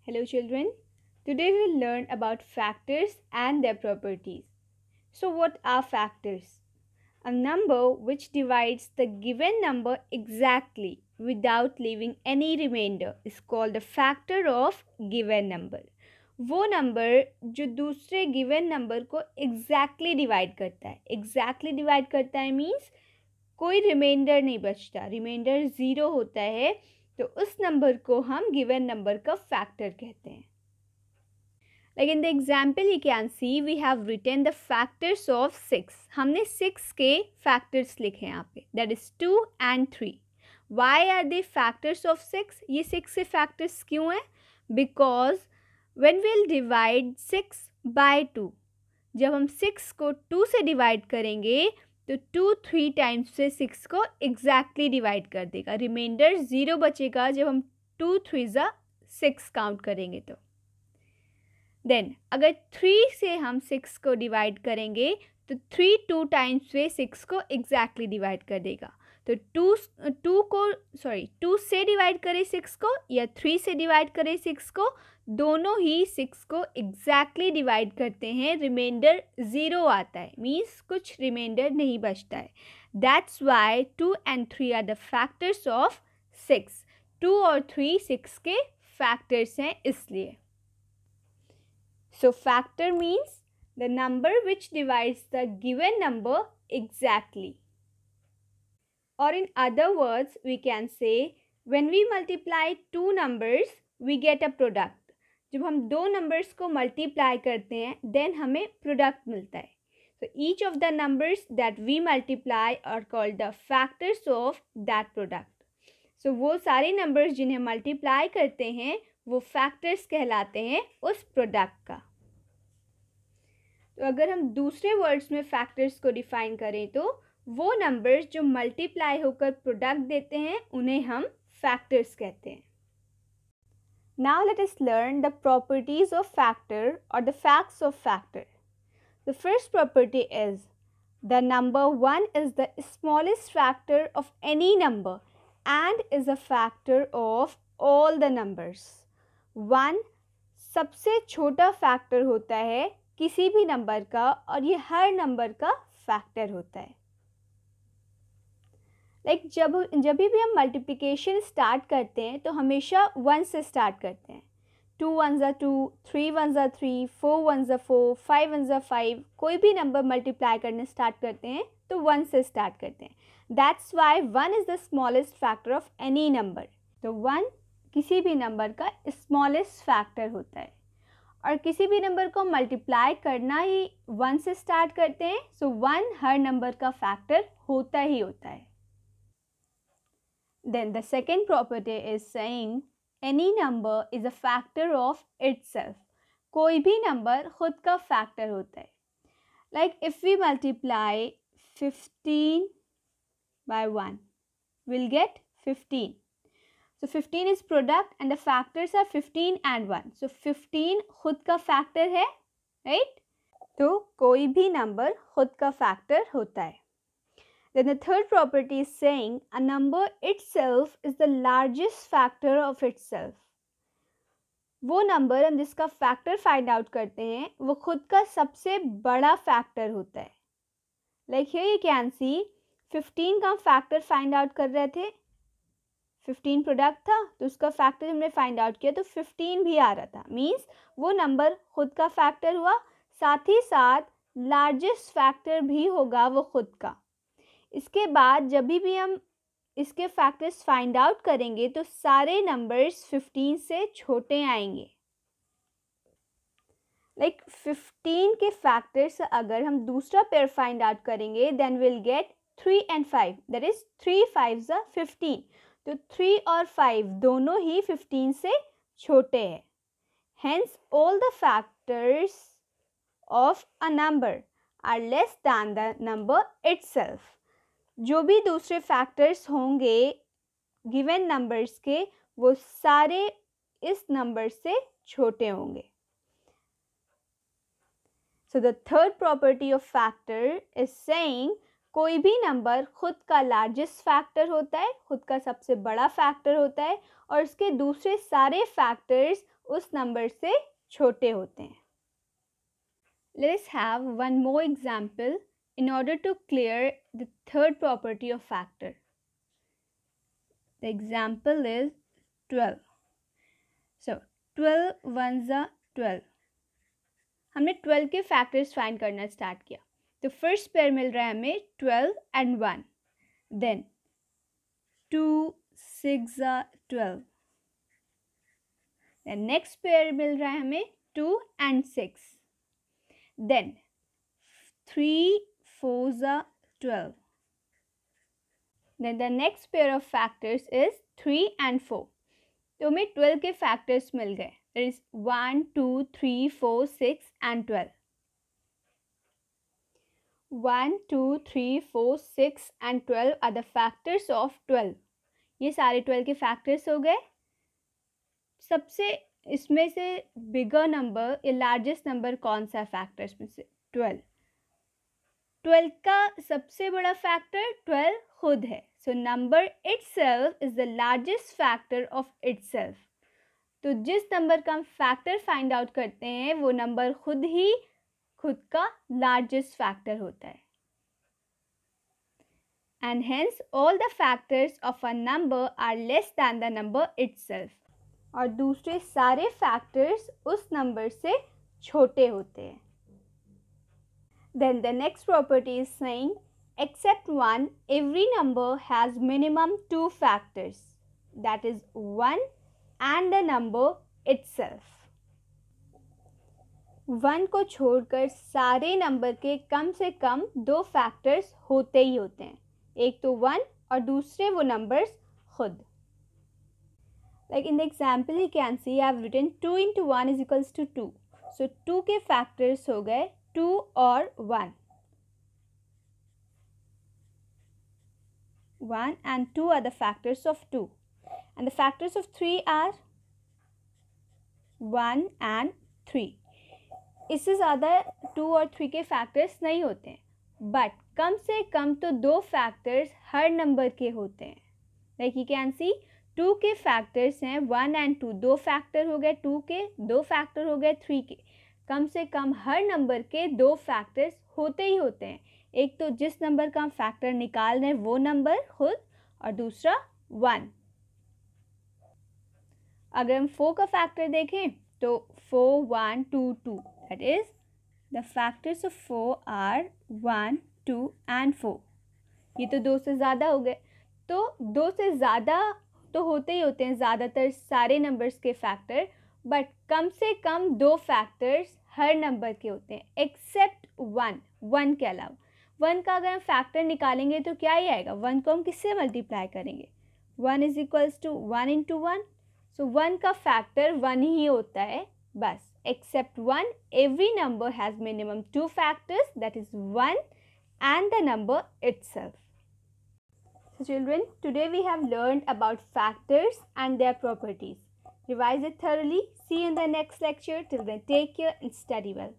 Hello children, today we'll learn about factors and their properties. So what are factors? A number which divides the given number exactly without leaving any remainder is called a factor of given number. वो number जो दूसरे given number को exactly divide करता है. Exactly divide करता है means कोई reminder नहीं बचता, रिमाइंडर ज़ीरो होता है, तो उस नंबर को हम गिवन नंबर का फैक्टर कहते हैं. Like in the example you can see we have written the factors of 6. हमने 6 के factors लिखे हैं यहाँ पे, that is 2 and 3. Why are they factors of 6? ये 6 के factors क्यों हैं? Because when we'll divide 6 by 2, जब हम 6 को 2 से डिवाइड करेंगे तो 2 3 टाइम्स से 6 को एग्जैक्टली डिवाइड कर देगा. रिमाइंडर 0 बचेगा जब हम 2 3 ज़ा 6 काउंट करेंगे तो. देन अगर 3 से हम 6 को डिवाइड करेंगे तो 3 2 टाइम्स से 6 को एग्जैक्टली डिवाइड कर देगा. तो 2 से डिवाइड करें 6 को या 3 से डिवाइड करें 6 को, दोनों ही 6 को एग्जैक्टली डिवाइड करते हैं. रिमाइंडर 0 आता है, मीन्स कुछ रिमाइंडर नहीं बचता है. That's why 2 and 3 are the factors of 6. 2 और 3 6 के फैक्टर्स हैं इसलिए. So factor means the number which divides the given number exactly. Or in other words, we can say when we multiply two numbers, we get a product. जब हम दो numbers को multiply करते हैं, then हमें product मिलता है. So each of the numbers that we multiply are called the factors of that product. So वो सारे numbers जिन्हें multiply करते हैं वो फैक्टर्स कहलाते हैं उस प्रोडक्ट का. तो अगर हम दूसरे वर्ड्स में फैक्टर्स को डिफाइन करें तो वो नंबर्स जो मल्टीप्लाई होकर प्रोडक्ट देते हैं उन्हें हम फैक्टर्स कहते हैं. Now let us learn the properties of factor और the facts of factor. The first property is the number 1 is the smallest factor of any number and is a factor of all the numbers. 1 सबसे छोटा factor होता है किसी भी number का और ये हर नंबर का फैक्टर होता है. लाइक जब भी हम मल्टीप्लिकेशन स्टार्ट करते हैं तो हमेशा 1 से स्टार्ट करते हैं. 2 1 ज़ा 2, 3 1 ज़ा 3, 4 1 ज़ा 4, 5 1 ज़ा 5. कोई भी नंबर मल्टीप्लाई करने स्टार्ट करते हैं तो 1 से स्टार्ट करते हैं. That's why 1 is the smallest factor of any number. तो 1 किसी भी नंबर का स्मॉलेस्ट फैक्टर होता है और किसी भी नंबर को मल्टीप्लाई करना ही 1 से स्टार्ट करते हैं. सो 1 हर नंबर का फैक्टर होता ही होता है. Then the second property is saying any number is a factor of itself. कोई भी नंबर खुद का फैक्टर होता है. Like if we multiply 15 by 1 we'll get 15. So 15 is product and the factors are 15 and 1. So 15 खुद का factor है, right? तो कोई भी नंबर खुद का फैक्टर होता है. Then the third property is saying a number itself is the largest factor of itself. वो नंबर हम जिसका फैक्टर फाइंड आउट करते हैं वो खुद का सबसे बड़ा फैक्टर होता है. Like here you can see 15 का फैक्टर फाइंड आउट कर रहे थे. 15 प्रोडक्ट था तो उसका फैक्टर हमने फाइंड आउट किया तो 15 भी आ रहा था. मीन्स वो नंबर खुद का फैक्टर हुआ, साथ ही साथ लार्जेस्ट फैक्टर भी होगा वो खुद का. इसके बाद जब भी हम इसके फैक्टर्स फाइंड आउट करेंगे तो सारे नंबर्स 15 से छोटे आएंगे. लाइक 15 के फैक्टर्स अगर हम दूसरा पेयर फाइंड आउट करेंगे then will get 3 and 5. That is 3 5 ज़ा 15. तो 3 और 5 दोनों ही 15 से छोटे हैं. Hence all the factors of a number are less than the number itself. जो भी दूसरे फैक्टर्स होंगे गिवन नंबर्स के वो सारे इस नंबर से छोटे होंगे. So the third property of factor is saying कोई भी नंबर खुद का लार्जेस्ट फैक्टर होता है, खुद का सबसे बड़ा फैक्टर होता है और उसके दूसरे सारे फैक्टर्स उस नंबर से छोटे होते हैं. Let's have one more example in order to clear the third property of factor. The example is 12. So 12 ones are 12. हमने 12 के फैक्टर्स फाइंड करना स्टार्ट किया. तो फर्स्ट पेयर मिल रहा है हमें 12 and 1. Then 2 6 are 12. Then next pair मिल रहा है हमें 2 and 6. Then 3 4s are 12. Then the next pair of factors is 3 and 4. तो हमें 12 के फैक्टर्स मिल गए. There is 1 2 3 4 6 and 12. 1 2 3 4 6 and 12 are the factors of 12. ये सारे 12 के फैक्टर्स हो गए. सबसे इसमें से बिगर नंबर या लार्जेस्ट नंबर कौन सा फैक्टर्स में से? 12. 12 का सबसे बड़ा फैक्टर 12 खुद है. So number itself is the largest factor of itself. तो जिस नंबर का हम फैक्टर फाइंड आउट करते हैं वो नंबर खुद का लार्जेस्ट फैक्टर होता है. And hence all the factors of a number are less than the number itself. और दूसरे सारे फैक्टर्स उस नंबर से छोटे होते हैं. Then the next property is saying except one, every number has minimum 2 factors, that is 1 and the number itself. 1 को छोड़कर सारे नंबर के कम से कम 2 फैक्टर्स होते ही होते हैं. एक तो 1 और दूसरे वो नंबर्स खुद. Like in the example you can see I have written 2 into 1 is equals to 2. So 2 के फैक्टर्स हो गए 2 और 1. 1 and 2 are the factors of 2. And the factors of 3 are 1 and 3. इससे ज़्यादा 2 और 3 के फैक्टर्स नहीं होते हैं. बट कम से कम तो 2 फैक्टर्स हर नंबर के होते हैं. लाइक यू कैन सी 2 के फैक्टर्स हैं 1 and 2. 2 फैक्टर हो गए 2 के, 2 फैक्टर हो गए 3 के. कम से कम हर नंबर के 2 फैक्टर्स होते ही होते हैं. एक तो जिस नंबर का हम फैक्टर निकाल रहे हैं वो नंबर खुद, और दूसरा 1. अगर हम 4 का फैक्टर देखें तो 4 1 2 2. That is the factors of 4 are 1 2 and 4. ये तो 2 से ज़्यादा हो गए. तो 2 से ज़्यादा तो होते ही होते हैं ज़्यादातर सारे नंबर्स के फैक्टर. बट कम से कम 2 फैक्टर्स हर नंबर के होते हैं एक्सेप्ट 1 के अलावा. 1 का अगर हम फैक्टर निकालेंगे तो क्या ही आएगा? 1 को हम किससे मल्टीप्लाई करेंगे? 1 is equals to 1 into 1. So 1 का फैक्टर 1 ही होता है बस. Except 1 every number has minimum 2 factors, that is 1 and the number itself. So children, today we have learned about factors and their properties. Revise it thoroughly. See you in the next lecture. Till then, take care and study well.